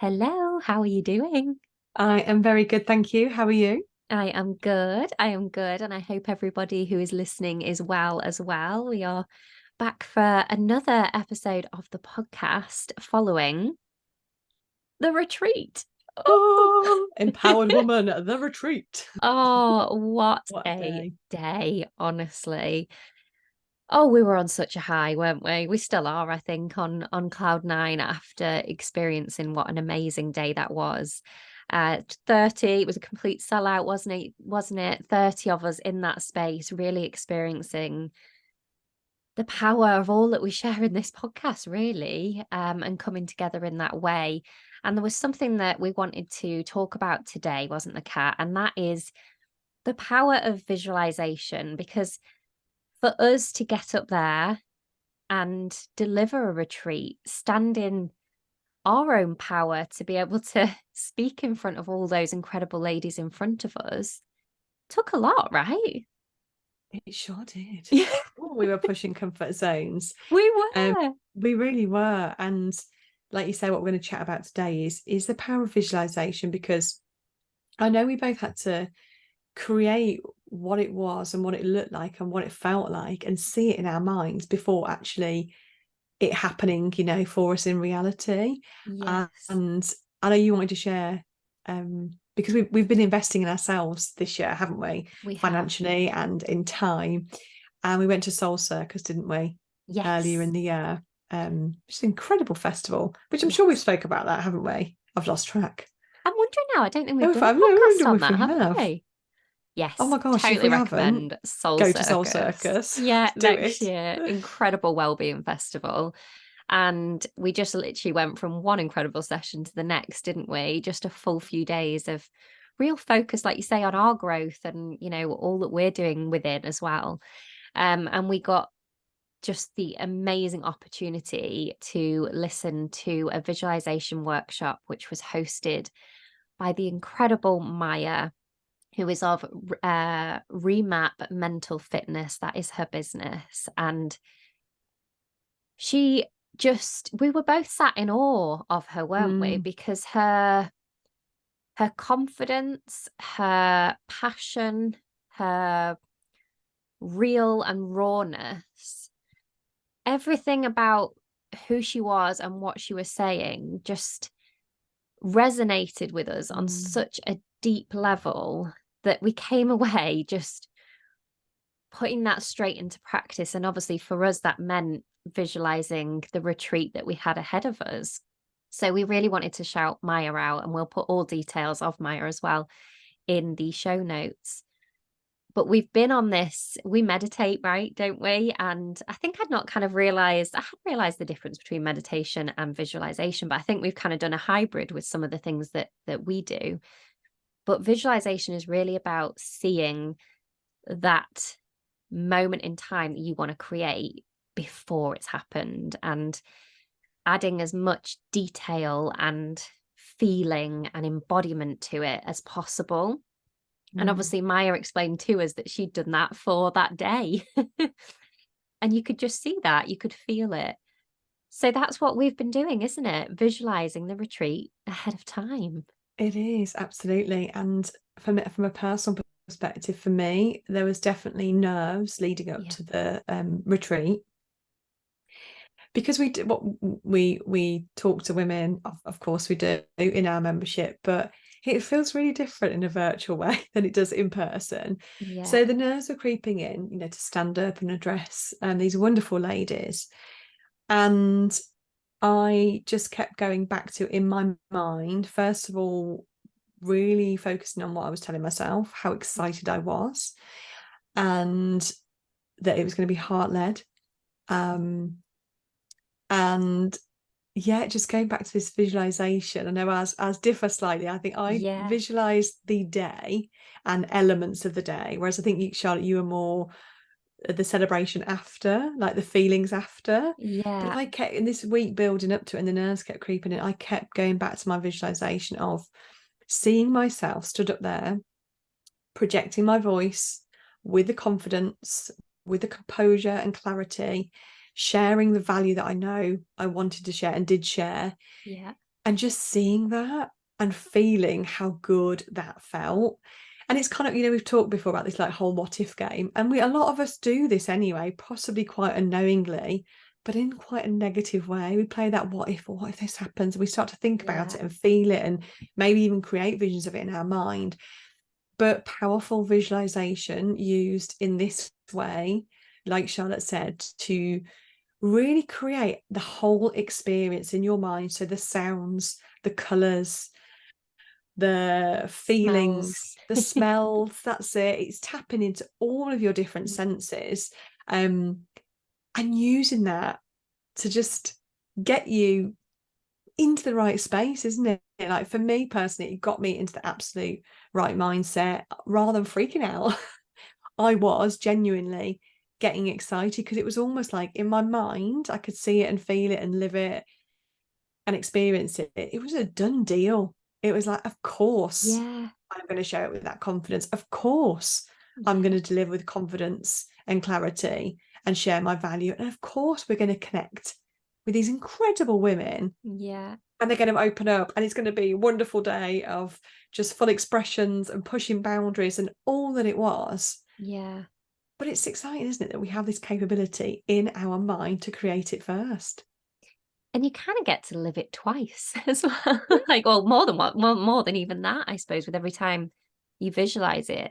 Hello, how are you doing? I am very good, thank you. How are you? I am good. I am good. And I hope everybody who is listening is well as well. We are back for another episode of the podcast following the retreat. Oh, Oh, empowered woman, the retreat. oh, what What a a day. day, honestly. Oh, we were on such a high, weren't we? We still are, I think, on cloud nine after experiencing what an amazing day that was. 30, it was a complete sellout, wasn't it? Wasn't it? 30 of us in that space, really experiencing the power of all that we share in this podcast, really, and coming together in that way. And there was something that we wanted to talk about today, wasn't the Cat? And that is the power of visualization, because for us to get up there and deliver a retreat, stand in our own power to be able to speak in front of all those incredible ladies in front of us took a lot, right? It sure did. Yeah, We were pushing comfort zones. we Um, were. we really were. And like you say, what we're going to chat about today is the power of visualization, because I know we both had to create what it was and what it looked like and what it felt like and see it in our minds before actually it happening, for us in reality. Yes, And I know you wanted to share, because we've been investing in ourselves this year, haven't we? we have. Financially and in time. And we went to Soul Circus, didn't we? Earlier Yes, in the year. It's an incredible festival, which I'm sure we've yes. spoke about that, haven't we? I've lost track. I'm wondering now, I don't think we've No, done I a don't know podcast on if that, we have have. we? Oh Yes, my gosh, if totally we haven't, recommend Soul go to Soul Circus. Circus. Yeah, Do next it. year. Incredible wellbeing festival. And we just literally went from one incredible session to the next, didn't we? Just a full few days of real focus, like you say, on our growth and, all that we're doing within as well. And we got just the amazing opportunity to listen to a visualization workshop, which was hosted by the incredible Maya, who is of Remap Mental Fitness. That is her business. And she we were both sat in awe of her, weren't we? Mm, Because her confidence, her passion, her real and rawness, everything about who she was and what she was saying just resonated with us on mm, such a deep level that we came away just putting that straight into practice. And obviously, for us, that meant visualizing the retreat that we had ahead of us. So we really wanted to shout Maya out, and we'll put all details of Maya as well in the show notes. But we've been on this, we meditate, right? Don't we? And I think I had realized the difference between meditation and visualization, but I think we've kind of done a hybrid with some of the things that we do. But visualization is really about seeing that moment in time that you want to create before it's happened and adding as much detail and feeling and embodiment to it as possible. And mm. obviously, Maya explained to us that she'd done that for that day. And you could just see that, you could feel it. So that's what we've been doing, isn't it? Visualizing the retreat ahead of time. It is, absolutely. And from a personal perspective, for me, there was definitely nerves leading up Yeah. to the retreat, because we talk to women, of course we do in our membership, but it feels really different in a virtual way than it does in person. Yeah. So the nerves were creeping in, to stand up and address these wonderful ladies. And I just kept going back to, in my mind, first of all, really focusing on what I was telling myself, how excited I was, and that it was going to be heart led. Um, and yeah, just going back to this visualization. I know as differ slightly. I think I Yeah. visualized the day and elements of the day, whereas I think you, Charlotte, you were more the celebration after, like the feelings after. But Yeah. I kept, in this week building up to it and the nerves kept creeping in, I kept going back to my visualization of seeing myself stood up there, projecting my voice with the confidence, with the composure and clarity, sharing the value that I know I wanted to share and did share, Yeah. and just seeing that and feeling how good that felt. And it's kind of, we've talked before about this like whole what if game, and a lot of us do this anyway, possibly quite unknowingly, but in quite a negative way. We play that what if, or what if this happens, and we start to think about Yeah. it and feel it, and maybe even create visions of it in our mind. But powerful visualization used in this way, like Charlotte said, to really create the whole experience in your mind. So the sounds, the colors, the feelings, Smells. the smells, that's it. It's tapping into all of your different senses, and using that to just get you into the right space, isn't it? Like for me personally, it got me into the absolute right mindset rather than freaking out. I was genuinely getting excited because it was almost like in my mind, I could see it and feel it and live it and experience it. It was a done deal. It was like, of course, Yeah. I'm going to share it with that confidence. Of course, I'm going Yeah. to deliver with confidence and clarity and share my value. And of course, we're going to connect with these incredible women, Yeah. and they're going to open up, and it's going to be a wonderful day of just full expressions and pushing boundaries and all that it was. Yeah. But it's exciting, isn't it, that we have this capability in our mind to create it first. And you kind of get to live it twice as well. Like, well, more than what, more than even that, I suppose, with every time you visualize it.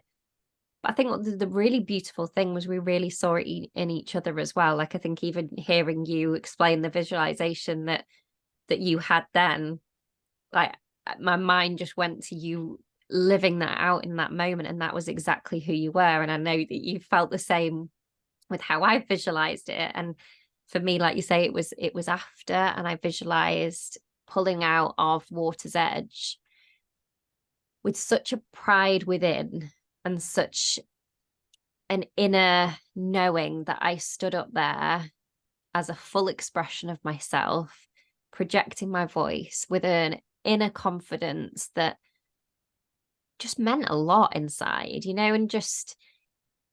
But I think what the really beautiful thing was we really saw it in each other as well. Like, I think even hearing you explain the visualization that you had then, like my mind just went to you living that out in that moment, and that was exactly who you were. And I know that you felt the same with how I visualized it. And for me, like you say, it was after, and I visualized pulling out of water's edge with such a pride within and such an inner knowing that I stood up there as a full expression of myself, projecting my voice with an inner confidence that just meant a lot inside, and just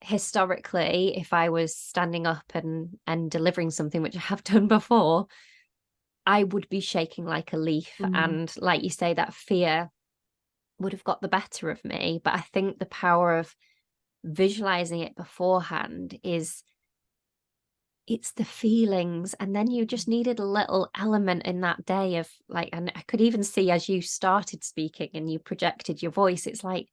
historically, if I was standing up and delivering something, which I have done before, I would be shaking like a leaf. Mm. And like you say, that fear would have got the better of me. But I think the power of visualizing it beforehand is it's the feelings. And then you just needed a little element in that day of like, and I could even see as you started speaking and you projected your voice, it's like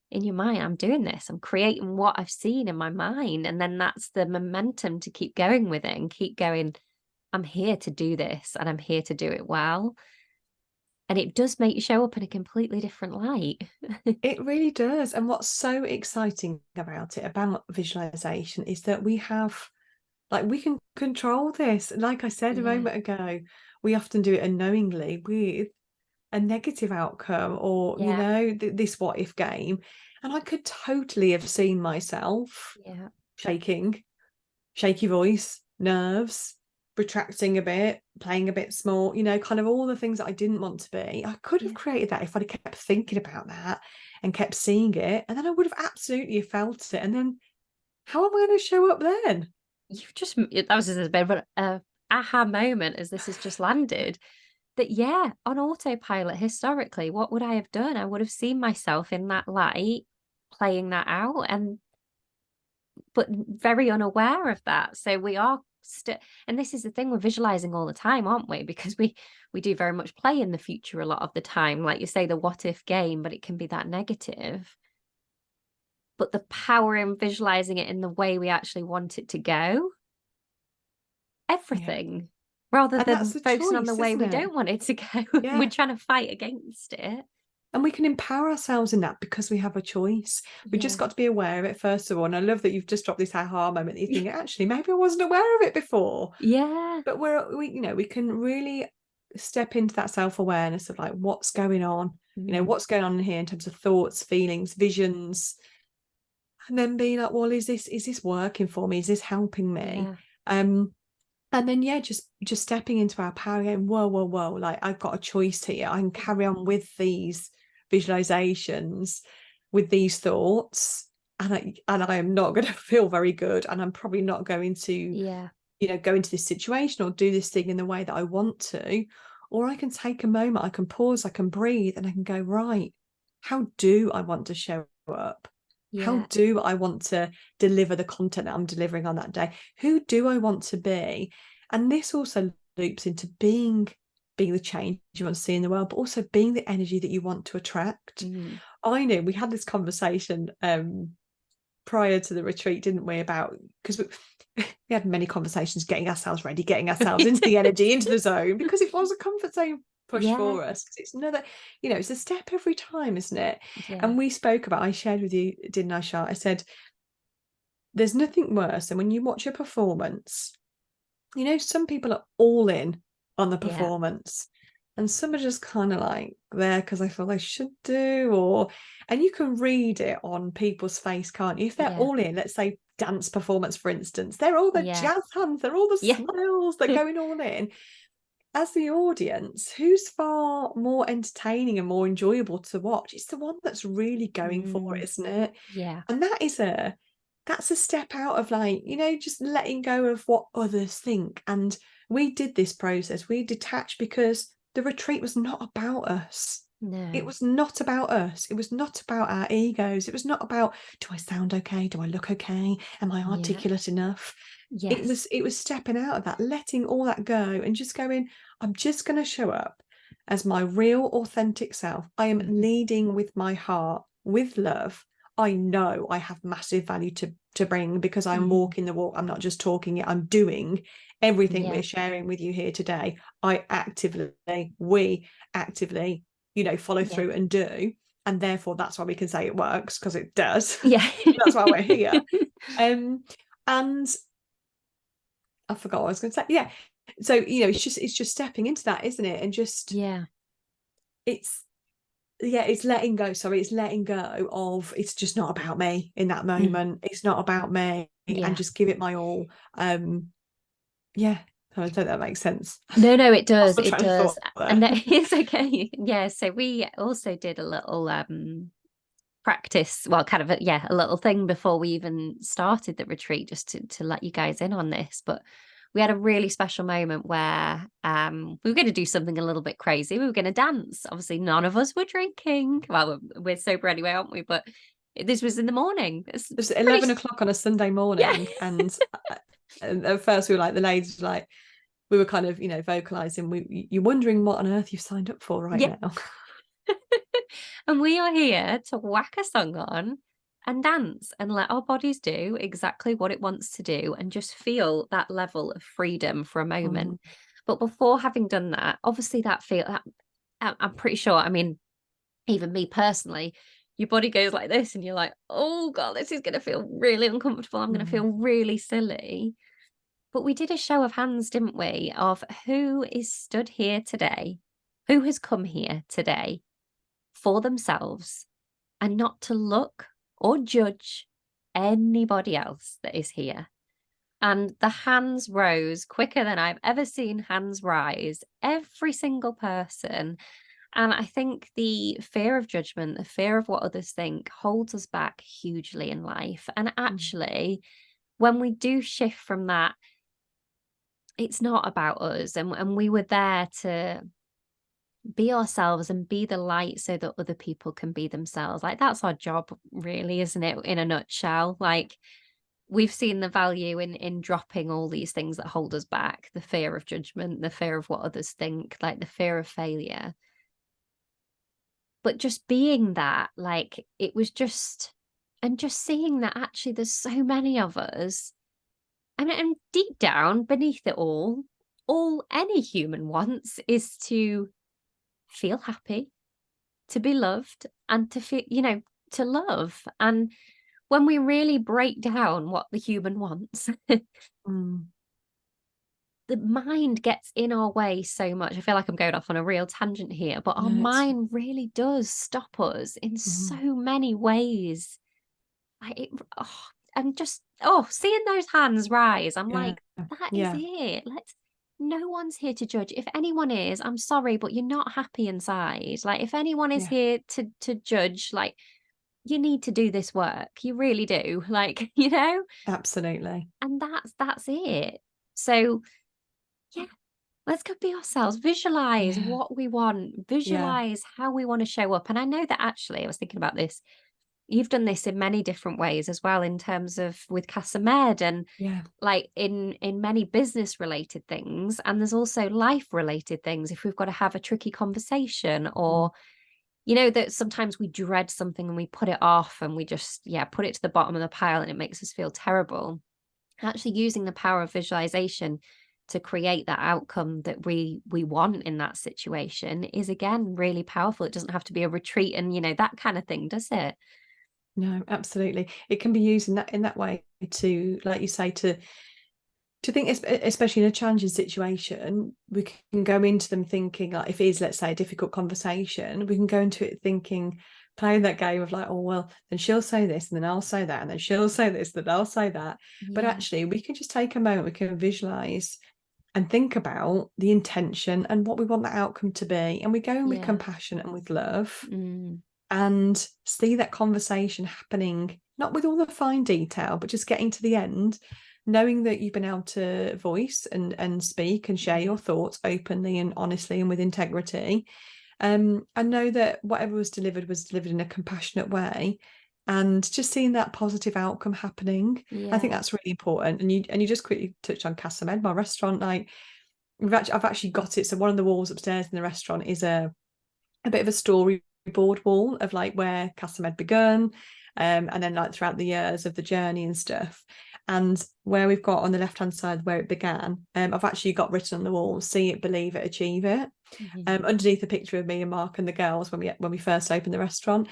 in your mind, I'm doing this, I'm creating what I've seen in my mind. And then that's the momentum to keep going with it and keep going. I'm here to do this and I'm here to do it well. And it does make you show up in a completely different light. It really does. And what's so exciting about it, about visualization, is that we have, like, we can control this. Like I said a Yeah. moment ago, we often do it unknowingly with a negative outcome, or, Yeah. this what if game. And I could totally have seen myself Yeah. shaking, shaky voice, nerves, retracting a bit, playing a bit small, kind of all the things that I didn't want to be. I could have Yeah. created that if I'd kept thinking about that and kept seeing it. And then I would have absolutely felt it. And then how am I going to show up then? You've just, that was just a bit of an aha moment as this has just landed. That, yeah, on autopilot, historically, what would I have done? I would have seen myself in that light playing that out, and but very unaware of that. So we are still, and this is the thing, we're visualizing all the time, aren't we? Because we do very much play in the future a lot of the time, like you say, the what if game, but it can be that negative. But the power in visualizing it in the way we actually want it to go, Yeah. everything, rather And that's than the focusing on the choice, way isn't we it? don't want it to go. We're Yeah. trying to fight against it. And we can empower ourselves in that because we have a choice. We just Yeah. got to be aware of it, first of all. And I love that you've just dropped this aha moment that you think, actually, maybe I wasn't aware of it before. Yeah. But we can really step into that self-awareness of like what's going on, Mm. what's going on in here in terms of thoughts, feelings, visions, and then be like, well, is this working for me? Is this helping me? Yeah. Um, and then yeah, just stepping into our power game. Whoa, whoa, whoa! Like I've got a choice here. I can carry on with these visualizations, with these thoughts, and I am not going to feel very good, and I'm probably not going to Yeah. go into this situation or do this thing in the way that I want to, or I can take a moment, I can pause, I can breathe, and I can go, right, how do I want to show up? How Yeah. do I want to deliver the content that I'm delivering on that day? Who do I want to be? And this also loops into being the change you want to see in the world, but also being the energy that you want to attract. Mm. I knew we had this conversation prior to the retreat, didn't we, about, because we had many conversations getting ourselves ready, getting ourselves into the energy, into the zone, because it was a comfort zone push Yeah. for us. It's another, it's a step every time, isn't it? Yeah. And we spoke about, I shared with you, didn't I, Shah? I said, there's nothing worse than when you watch a performance, some people are all in on the Yeah. performance, and some are just kind of like there because they feel they should do, and you can read it on people's face, can't you? If they're Yeah. all in, let's say dance performance, for instance, they're all the Yeah. jazz hands, they're all the Yeah. smiles, they're going all in. As the audience, who's far more entertaining and more enjoyable to watch? It's the one that's really going for it, isn't it? Yeah. And that's a step out of, like, just letting go of what others think. And we did this process, we detached, because the retreat was not about us. It No. was not about us. It was not about our egos. It was not about, do I sound okay? Do I look okay? Am I Yeah. articulate enough? It Yes. was stepping out of that, letting all that go, and just going, I'm just going to show up as my real, authentic self. I am Mhm. leading with my heart, with love. I know I have massive value to bring, because I'm Mhm. walking the walk. I'm not just talking it, I'm doing everything Yeah. we're sharing with you here today. We actively, follow Yeah. through and do. And therefore, that's why we can say it works, because it does. Yeah. That's why we're here. And I forgot what I was going to say. Yeah. So, it's just stepping into that, isn't it? And just, Yeah. it's, yeah, it's letting go. Sorry, it's letting go of, it's just not about me in that Mm. moment. It's not about me, and Yeah. just give it my all. Yeah. I don't think that makes sense. No, it Lost does. my It train of does. thought there. And that is okay. Yeah. So we also did a little practice, well, kind of a little thing before we even started the retreat, just to let you guys in on this. But we had a really special moment where we were going to do something a little bit crazy. We were going to dance. Obviously, none of us were drinking. Well, we're sober anyway, aren't we? But this was in the morning. It's It was pretty, 11 o'clock on a Sunday yeah. morning, and at first we were like, the ladies were like, we were kind of, vocalizing, you're wondering what on earth you've signed up for right Yeah. now. And we are here to whack a song on and dance and let our bodies do exactly what it wants to do, and just feel that level of freedom for a moment. Mm. But before having done that, obviously I'm pretty sure, I mean, even me personally, your body goes like this and you're like, oh God, this is going to feel really uncomfortable. I'm going to Mm. feel really silly. But we did a show of hands, didn't we, of who is stood here today, who has come here today for themselves, and not to look or judge anybody else that is here. And the hands rose quicker than I've ever seen hands rise, every single person. And I think the fear of judgment, the fear of what others think, holds us back hugely in life. And Mm. actually, when we do shift from that, it's not about us. And we were there to be ourselves and be the light so that other people can be themselves. Like, that's our job, really, isn't it? In a nutshell. Like, we've seen the value in dropping all these things that hold us back, the fear of judgment, the fear of what others think, like the fear of failure. But just being that, like, it was just, and just seeing that actually there's so many of us, and deep down beneath it all any human wants is to feel happy, to be loved, and to feel, to love. And when we really break down what the human wants, Mm. the mind gets in our way so much. I feel like I'm going off on a real tangent here, but our No, it's. mind really does stop us in so Mm. many ways. Like it, oh, and just seeing those hands rise, I'm Yeah. like, that is Yeah. it. No one's here to judge. If anyone is, I'm sorry, but you're not happy inside. Like, if anyone is Yeah. here to judge, like, you need to do this work. You really do. Like, Absolutely. and that's it. So yeah, Let's go be ourselves, visualize Yeah. what we want, Yeah. visualize how we want to show up. And I know that actually, I was thinking about this. You've done this in many different ways as well, in terms of with Casa Med and Yeah. like in many business related things. And there's also life related things. If we've got to have a tricky conversation, Mm. or that sometimes we dread something and we put it off and we just, put it to the bottom of the pile and it makes us feel terrible. Actually using the power of visualization to create that outcome that we want in that situation is again really powerful. It doesn't have to be a retreat and that kind of thing, does it? No, absolutely. It can be used in that way to, like you say, to think, especially in a challenging situation, we can go into them thinking, like, if it is, let's say, a difficult conversation, we can go into it thinking, playing that game of like, oh, well, then she'll say this, and then I'll say that, and then she'll say this, then I'll say that. But Yeah. actually, we can just take a moment, we can visualize and think about the intention and what we want the outcome to be. And we go in with Yeah. compassion and with love Mm. and see that conversation happening, not with all the fine detail, but just getting to the end, knowing that you've been able to voice and speak and share Yeah. your thoughts openly and honestly and with integrity. I know that whatever was delivered in a compassionate way, and just seeing that positive outcome happening. I think Yeah. that's really important. And you just quickly touched on Casa Med, my restaurant. Like, I've actually got it. So one of the walls upstairs in the restaurant is a bit of a storyboard wall of like where Casa Med begun, and then like throughout the years of the journey and stuff. And where we've got on the left hand side where it began, I've actually got written on the wall, "See it, believe it, achieve it." Mhm. Underneath a picture of me and Mark and the girls when we first opened the restaurant.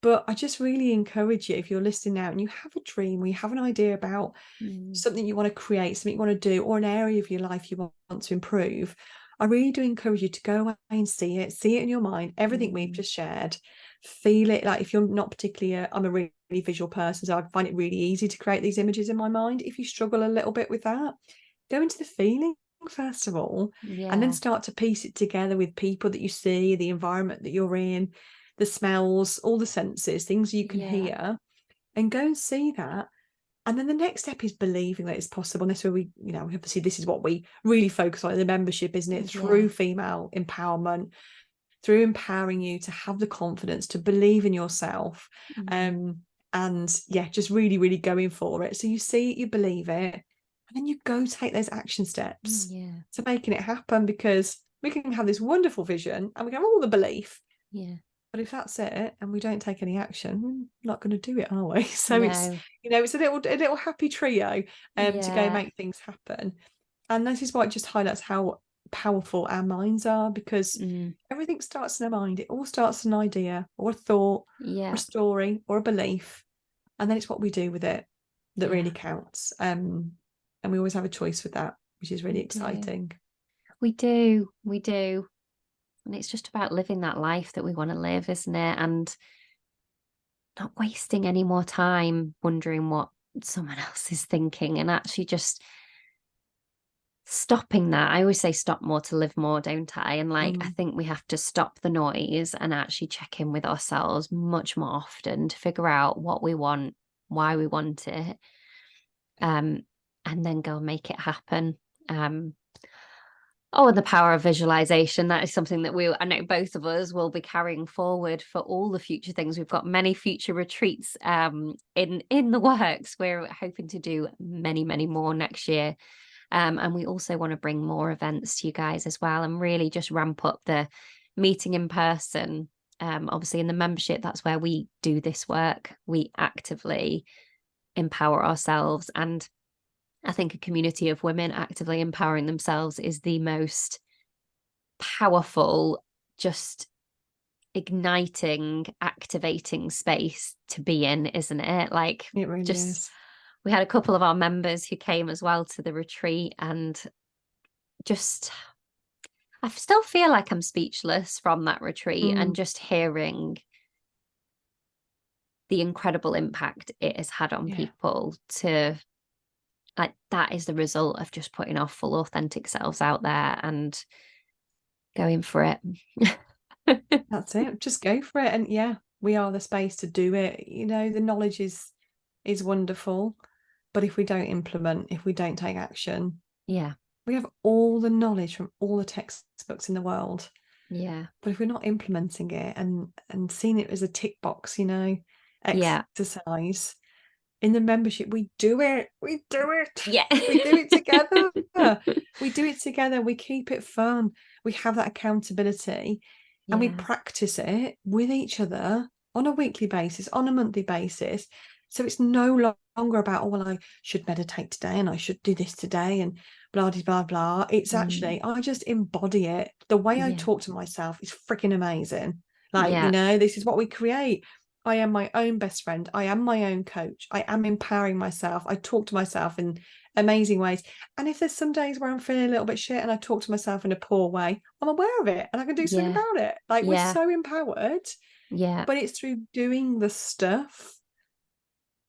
But I just really encourage you, if you're listening now and you have a dream or you have an idea about Mm. something you want to create, something you want to do, or an area of your life you want to improve, I really do encourage you to go away and see it in your mind, everything we've Mm. just shared, feel it. Like, if you're not particularly, I'm a really visual person, so I find it really easy to create these images in my mind. If you struggle a little bit with that, go into the feeling first of all, and then Yeah. start to piece it together with people that you see, the environment that you're in, the smells, all the senses, things you can Yeah. hear, and go and see that. And then the next step is believing that it's possible. And that's where obviously this is what we really focus on in the membership, isn't it? Yeah. Through female empowerment, through empowering you to have the confidence to believe in yourself. Mm. And yeah, just really, really going for it. So you see it, you believe it, and then you go take those action steps Yeah. to making it happen, because we can have this wonderful vision and we can have all the belief. Yeah. But if that's it and we don't take any action, we're not going to do it, are we? So it's, No. it's a little happy trio to go Yeah. make things happen. And this is why it just highlights how powerful our minds are, because Mm. everything starts in our mind. It all starts an idea or a thought or a Yeah. story or a belief. And then it's what we do with it that Yeah. really counts. And we always have a choice with that, which is really We do. exciting. We do. We do. And it's just about living that life that we want to live, isn't it? And not wasting any more time wondering what someone else is thinking, and actually just stopping that. I always say stop more to live more, don't I? And like, I Mm. think we have to stop the noise and actually check in with ourselves much more often to figure out what we want, why we want it, um, and then go and make it happen. Um, Oh, and the power of visualization. That is something that I know both of us will be carrying forward for all the future things. We've got many future retreats in the works. We're hoping to do many, many more next year. And we also want to bring more events to you guys as well, and really just ramp up the meeting in person. Obviously in the membership, that's where we do this work. We actively empower ourselves, and I think a community of women actively empowering themselves is the most powerful, just igniting, activating space to be in, isn't it? Like, It really just is. we had a couple of our members who came as well to the retreat, and just I still feel like I'm speechless from that retreat, and Mm. just hearing the incredible impact it has had on Yeah. people. To like, that is the result of just putting our full authentic selves out there and going for it. That's it. Just go for it. And yeah, we are the space to do it. The knowledge is wonderful, but if we don't implement, if we don't take action, Yeah. We have all the knowledge from all the textbooks in the world. Yeah. But if we're not implementing it and seeing it as a tick box, Yeah. exercise in the membership, we do it. We do it. Yeah. We do it together. We do it together. We keep it fun. We have that accountability and we Yeah. practice it with each other on a weekly basis, on a monthly basis. So it's no longer about, oh, well, I should meditate today and I should do this today and blah, blah, blah, blah. It's actually, I just embody it. The way I Yeah. talk to myself is freaking amazing. Like, Yeah. this is what we create. I am my own best friend. I am my own coach. I am empowering myself. I talk to myself in amazing ways. And if there's some days where I'm feeling a little bit shit and I talk to myself in a poor way, I'm aware of it and I can do something Yeah. about it. Like, we're Yeah. so empowered, Yeah. but it's through doing the stuff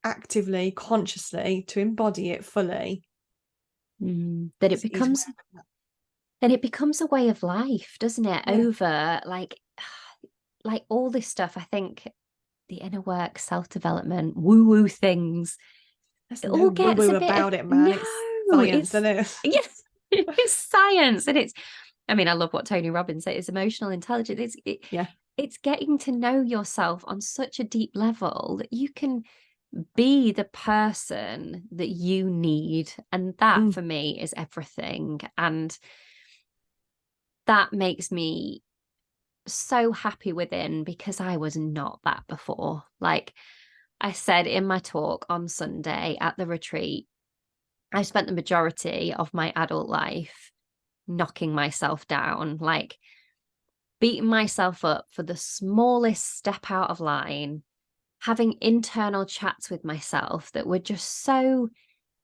actively, consciously, to embody it fully. That Is, it is becomes, then it becomes a way of life, doesn't it? yeah. Over like all this stuff. I think the inner work, self-development, woo-woo things, There's it no all woo gets a woo bit of, about it, man. It's no, science, it's, isn't it? yes, it's science. And I mean, I love what Tony Robbins said, it's emotional intelligence. Yeah. It's getting to know yourself on such a deep level that you can be the person that you need. And that for me is everything. And that makes me so happy within, because I was not that before. Like I said in my talk on Sunday at the retreat, I spent the majority of my adult life knocking myself down, like beating myself up for the smallest step out of line, having internal chats with myself that were just so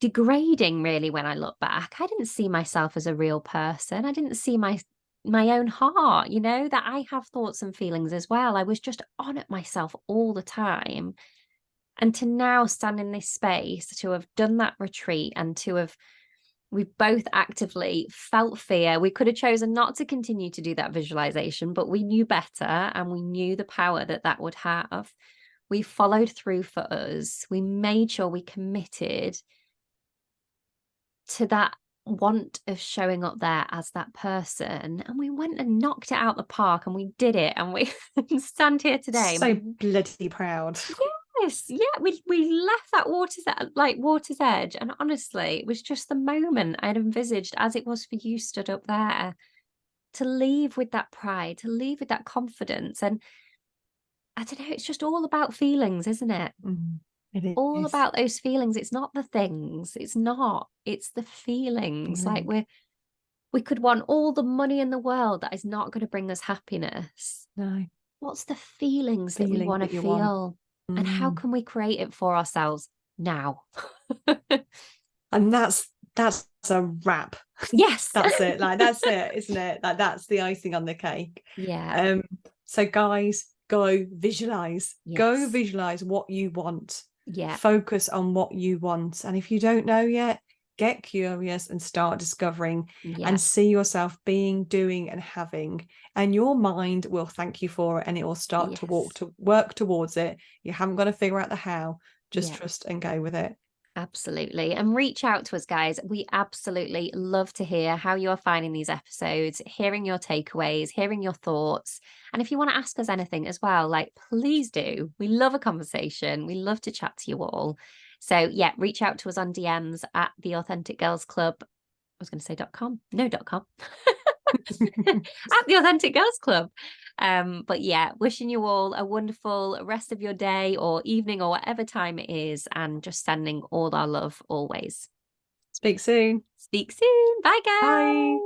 degrading, really. When I look back, I didn't see myself as a real person. I didn't see my own heart, that I have thoughts and feelings as well. I was just on at myself all the time. And to now stand in this space, to have done that retreat and we've both actively felt fear. We could have chosen not to continue to do that visualization, but we knew better and we knew the power that would have. We followed through for us. We made sure we committed to that want of showing up there as that person, and we went and knocked it out the park, and we did it, and we stand here today. So bloody proud. Yes, yeah, we left that water's edge, and honestly, it was just the moment I'd envisaged, as it was for you stood up there, to leave with that pride, to leave with that confidence. And I don't know, it's just all about feelings, isn't it? It All is about those feelings. It's not the things. It's the feelings. Like feeling. we could want all the money in the world, that is not going to bring us happiness. No. What's the feelings that we Feeling want to that you want. feel? And how can we create it for ourselves now? And that's a wrap. Yes. That's it. Like, that's it, isn't it? Like, that's the icing on the cake. Yeah. So guys, go visualize. Yes. Go visualize what you want. Yeah. Focus on what you want. And if you don't know yet, get curious and start discovering, and see yourself being, doing, and having. And your mind will thank you for it, and it will start to work towards it. You haven't got to figure out the how. Just trust and go with it. Absolutely. And reach out to us, guys. We absolutely love to hear how you're finding these episodes, hearing your takeaways, hearing your thoughts. And if you want to ask us anything as well, like, please do. We love a conversation. We love to chat to you all. So yeah, reach out to us on DMs at the Authentic Girls Club. I was going to say .com. No .com. At the Authentic Girls Club. But yeah, wishing you all a wonderful rest of your day or evening or whatever time it is, and just sending all our love always. Speak soon. Speak soon. Bye, guys. Bye.